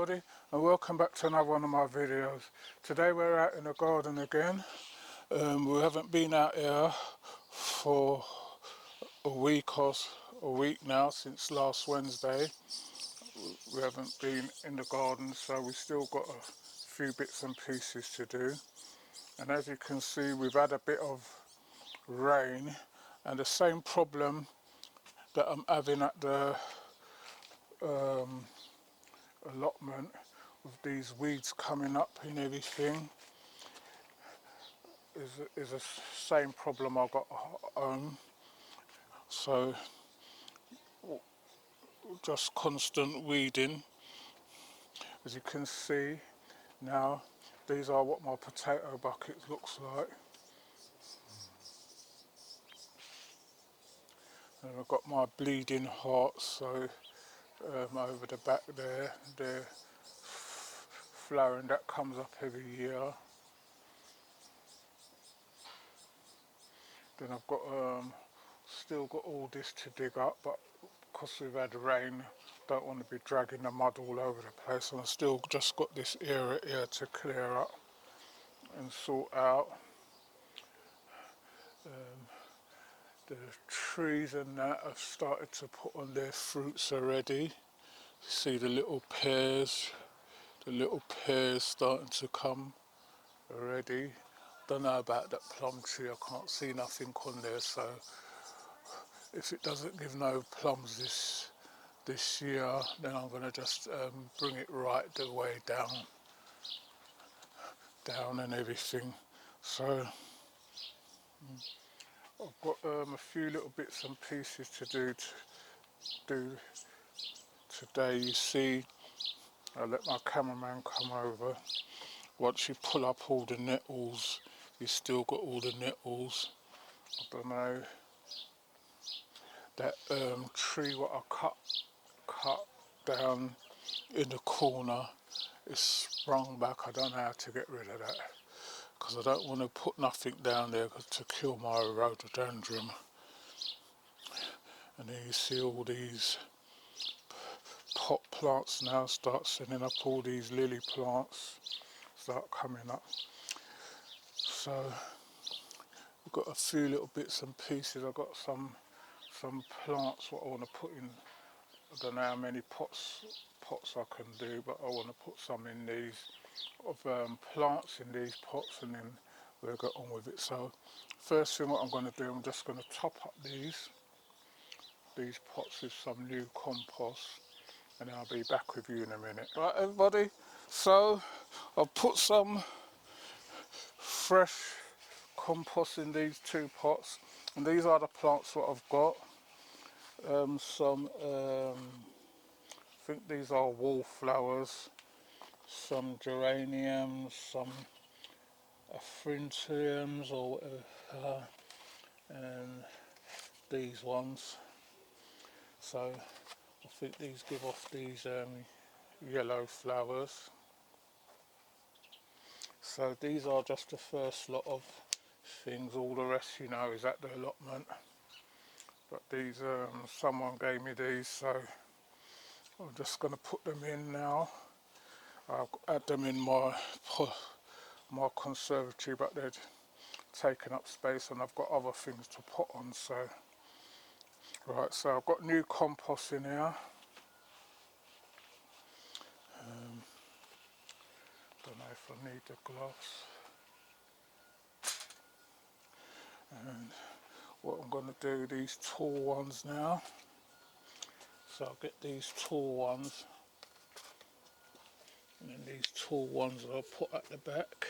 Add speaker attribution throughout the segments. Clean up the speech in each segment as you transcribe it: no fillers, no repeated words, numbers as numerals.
Speaker 1: everybody, and welcome back to another one of my videos. Today we're out in the garden again. We haven't been out here for a week now, since last Wednesday. We haven't been in the garden, so we still got a few bits and pieces to do. And as you can see, we've had a bit of rain, and the same problem that I'm having at the allotment with these weeds coming up and everything is the same problem I've got at home. So just constant weeding. As you can see now, these are what my potato bucket looks like. And I've got my bleeding hearts, so over the back there, they're flowering. That comes up every year. Then I've got still got all this to dig up, but because we've had rain, don't want to be dragging the mud all over the place, and I've still just got this area here to clear up and sort out. The trees and that have started to put on their fruits already. See the little pears starting to come already. Don't know about that plum tree, I can't see nothing on there, so if it doesn't give no plums this year, then I'm going to just bring it right the way down and everything. So I've got a few little bits and pieces to do today. You see, I let my cameraman come over. Once you pull up all the nettles, you still got all the nettles. I don't know, that tree what I cut down in the corner is sprung back. I don't know how to get rid of that, because I don't want to put nothing down there to kill my rhododendron. And then you see all these pot plants now start sending up, all these lily plants start coming up. So we've got a few little bits and pieces. I've got some plants what I want to put in. I don't know how many pots I can do, but I want to put some in these plants in these pots, and then we'll get on with it. So first thing what I'm going to do, I'm just going to top up these pots with some new compost, and I'll be back with you in a minute. Right everybody, so I've put some fresh compost in these two pots, and these are the plants what I've got. I think these are wallflowers, some geraniums, some aphryntiums or whatever, and these ones. So I think these give off these yellow flowers. So these are just the first lot of things. All the rest, you know, is at the allotment. But these, someone gave me these, so I'm just going to put them in now. I've had them in my conservatory, but they're taking up space, and I've got other things to put on. So right, so I've got new compost in here. Don't know if I need the gloves. And what I'm going to do, these tall ones now. So I'll get these tall ones, and then these tall ones I'll put at the back.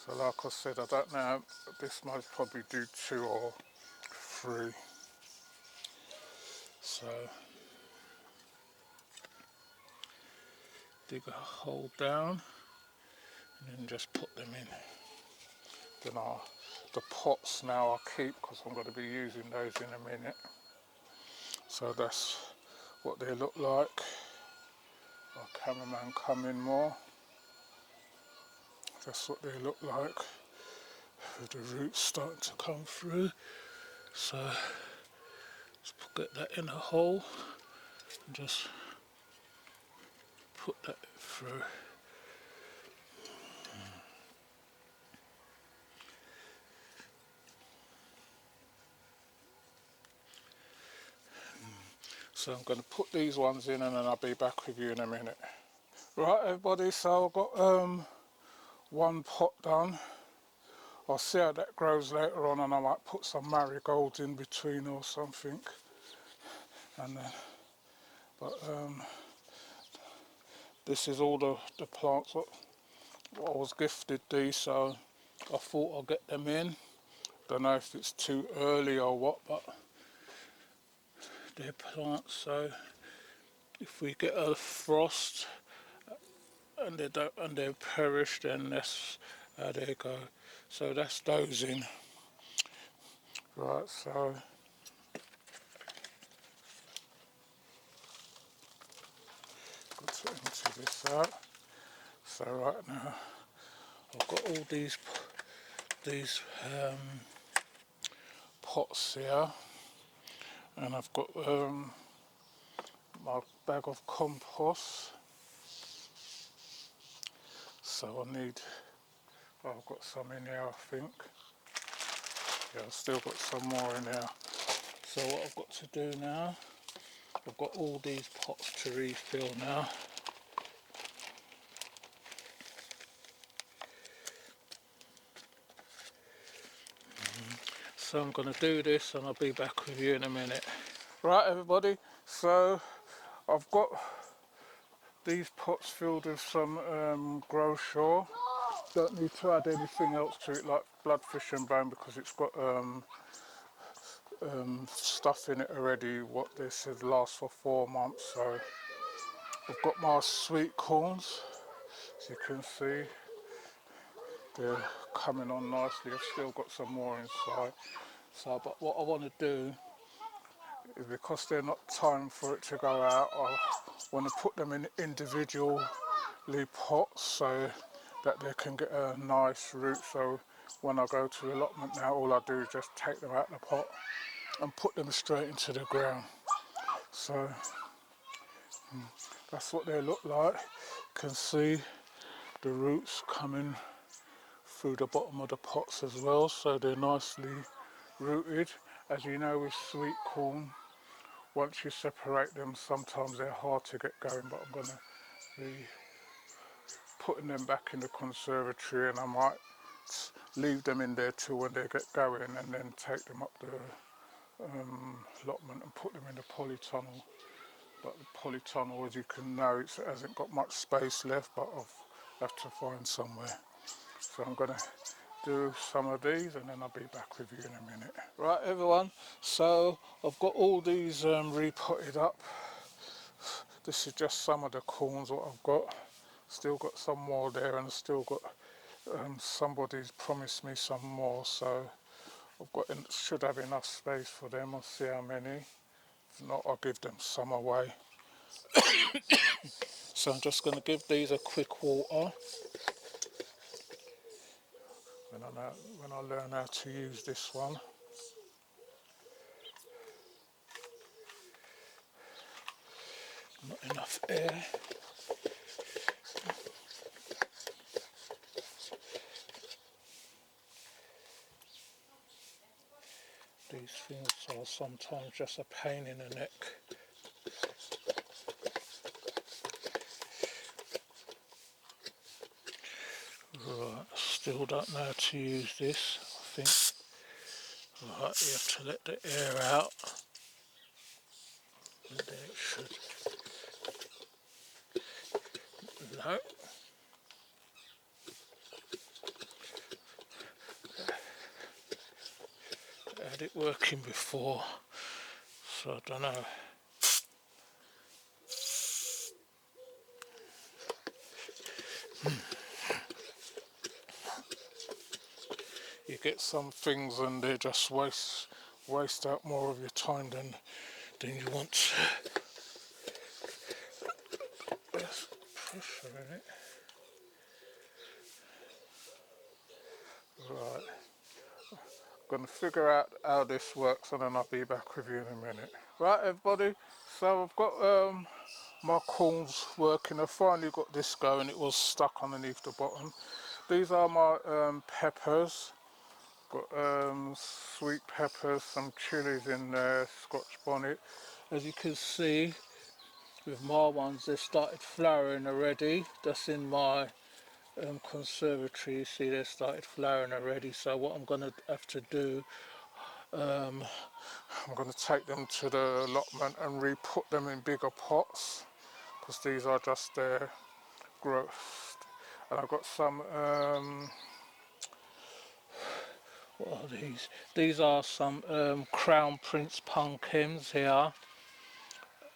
Speaker 1: So like I said, I don't know, this might probably do 2 or 3. So dig a hole down and then just put them in. Then the pots now I'll keep, because I'm going to be using those in a minute. So that's what they look like. Our cameraman come in more. That's what they look like. The roots starting to come through, so let's get that in a hole and just put that through. So I'm going to put these ones in and then I'll be back with you in a minute. Right everybody, so I've got one pot done. I'll see how that grows later on, and I might put some marigolds in between or something. And then, but this is all the plants what I was gifted these, so I thought I'll get them in. Don't know if it's too early or what, but they're plants, so if we get a frost and they perish, then that's how they go. So that's those in. Right, so got to empty this out. So right now I've got all these pots here, and I've got my bag of compost. So I've got some in here, I think. Yeah, I've still got some more in there. So what I've got to do now, I've got all these pots to refill now. So I'm going to do this and I'll be back with you in a minute. Right everybody, so I've got these pots filled with some grow shaw. Don't need to add anything else to it like bloodfish and bone because it's got stuff in it already. What this says lasts for 4 months. So I've got my sweet corns, as you can see. They're coming on nicely. I've still got some more inside. So, but what I want to do is, because they're not time for it to go out, I want to put them in individually pots so that they can get a nice root. So when I go to allotment now, all I do is just take them out of the pot and put them straight into the ground. So that's what they look like. You can see the roots coming through the bottom of the pots as well, so they're nicely rooted. As you know with sweet corn, once you separate them, sometimes they're hard to get going, but I'm going to be putting them back in the conservatory, and I might leave them in there till when they get going and then take them up the allotment and put them in the polytunnel. But the polytunnel, as you can know, it hasn't got much space left, but I'll have to find somewhere. So I'm going to do some of these and then I'll be back with you in a minute. Right everyone, so I've got all these repotted up. This is just some of the corns what I've got. Still got some more there, and still got somebody's promised me some more, so I've got should have enough space for them. I'll see how many. If not, I'll give them some away. So I'm just going to give these a quick water when I learn how to use this one. Not enough air. These things are sometimes just a pain in the neck. Right, still don't know how to use this, I think. Right, you have to let the air out. And then it should. No. I had it working before, so I don't know. You get some things and they just waste out more of your time than you want. There's pressure in it. Right. Going to figure out how this works and then I'll be back with you in a minute. Right everybody, so I've got my corns working. I finally got this going. It was stuck underneath the bottom. These are my peppers. Got sweet peppers, some chilies in there, Scotch bonnet. As you can see with my ones, they started flowering already. That's in my conservatory. You see they started flowering already. So what I'm going to have to do, I'm going to take them to the allotment and re-put them in bigger pots, because these are just their growth. And I've got some what are these? These are some Crown Prince pumpkins here.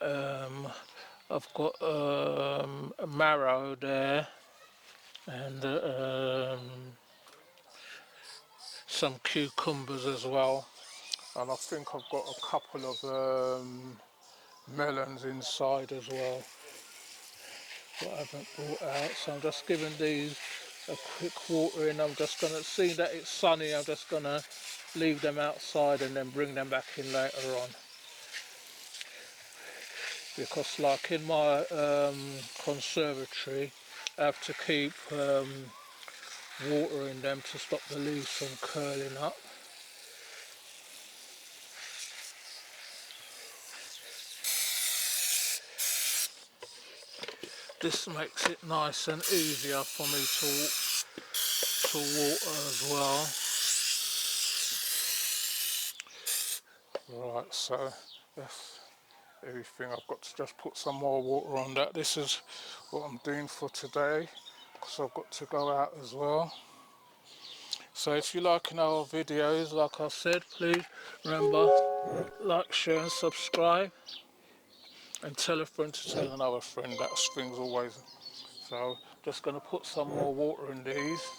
Speaker 1: I've got a marrow there, and some cucumbers as well. And I think I've got a couple of melons inside as well that I haven't brought out. So I'm just giving these a quick watering. I'm just going to see that it's sunny. I'm just going to leave them outside and then bring them back in later on. Because like in my conservatory, I have to keep watering them to stop the leaves from curling up. This makes it nice and easier for me to water as well. Right, so that's everything. I've got to just put some more water on that. This is what I'm doing for today, because I've got to go out as well. So if you're liking our videos, like I said, please remember, like, share and subscribe, and tell a friend to tell another friend. That thing's always. So just going to put some more water in these.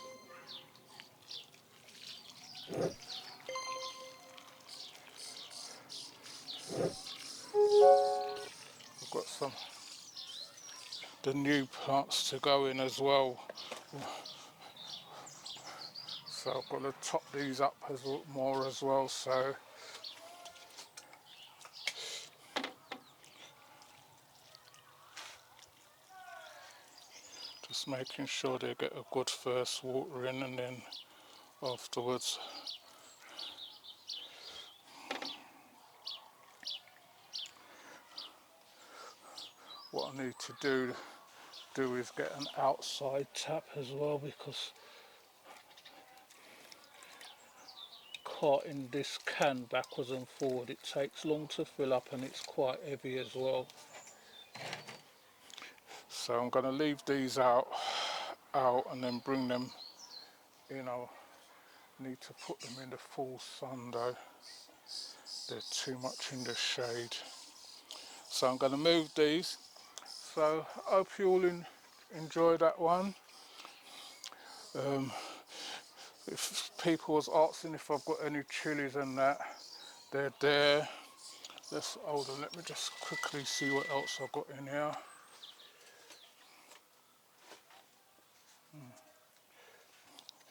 Speaker 1: I've got some the new plants to go in as well. So I've got to top these up as more as well. So just making sure they get a good first water in, and then afterwards what I need to do is get an outside tap as well, because carting this can backwards and forward, it takes long to fill up and it's quite heavy as well. So I'm going to leave these out and then bring them in. I need to put them in the full sun though, they're too much in the shade. So I'm going to move these. So I hope you all enjoy that one. If people was asking if I've got any chilies and that, they're there. Hold on, let me just quickly see what else I've got in here.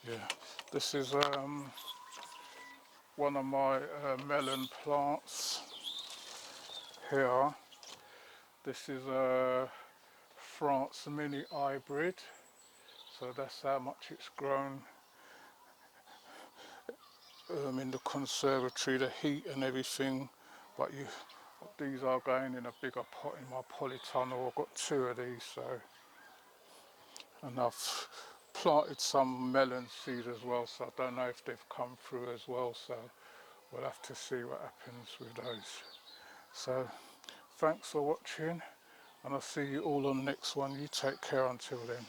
Speaker 1: Yeah, this is one of my melon plants here. This is a France mini hybrid, so that's how much it's grown in the conservatory, the heat and everything. But these are going in a bigger pot in my polytunnel. I've got two of these, so, and I've planted some melon seeds as well, so I don't know if they've come through as well, so we'll have to see what happens with those. So thanks for watching, and I'll see you all on the next one. You take care until then.